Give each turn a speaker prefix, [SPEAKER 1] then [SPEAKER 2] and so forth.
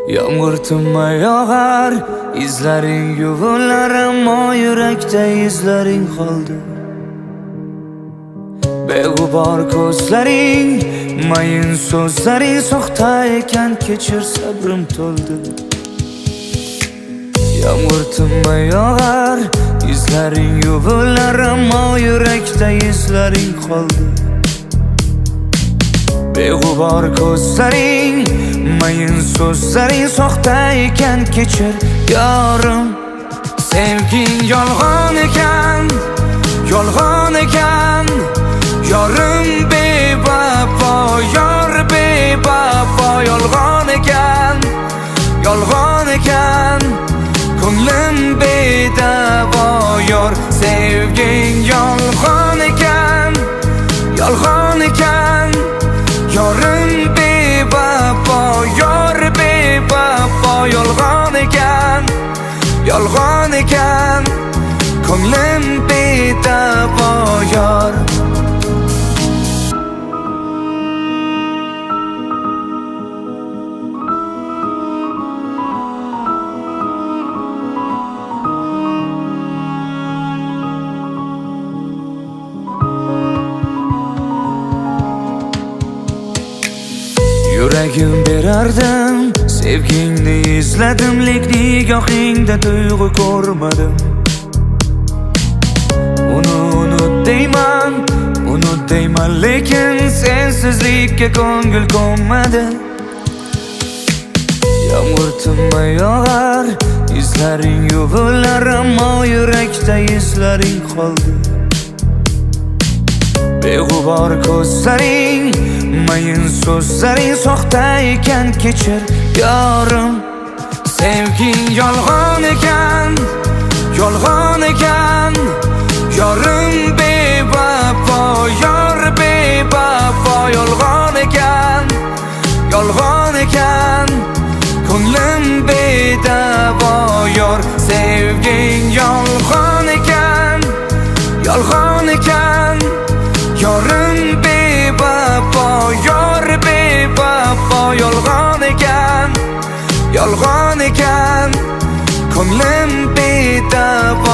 [SPEAKER 1] Yağmur tinmay yog'ar, izlaring yuvilar, ammo yurakda izlaring qoldi. Beg'ubor ko'zlaring, mayin so'zlaring soxta ekan, kechir sabrim to'ldi. Yağmur tinmay yog'ar, izlaring yuvilar, ammo yurakda izlaring qoldi. Beg'ubor ko'zlaring, mayin so'zlaring soxta ekan, kechir yorim. Sevging yolg'on ekan, yolg'on ekan. Yorim bevafo, yor bevafo. Yolg'on ekan, yolg'on ekan. Ko'nglim bedavo yor. Sevging yolg'on ekan, yolg'on ekan. Yorim bevafo, yor bevafo. Yolg'on ekan, yolg'on ekan. Ko'nglim bedavo yor. Yuragim berardim, sevgingni izladim, lek nigohingda tuyg'u ko'rmadim. Unut deyman, lekin sensizlikka ko'ngil ko'nmadi. Yağmur tinmay yog'ar, izlaring yuvilar, ammo yurakda izlaring qoldi. Beg'ubor ko'zlaring, mayin so'zlaring soxta ekan, kechir yorim. Sevging yolg'on ekan, yolg'on ekan. Yorim bevafo, yor bevafo. Yolg'on ekan, yolg'on ekan. Ko'nglim bedavo yor. Sevging yolg'on ekan, yolg'on ekan. Yorim bevafo, yor bevafo. Yolg'on ekan, yolg'on ekan. Ko'nglim bedavo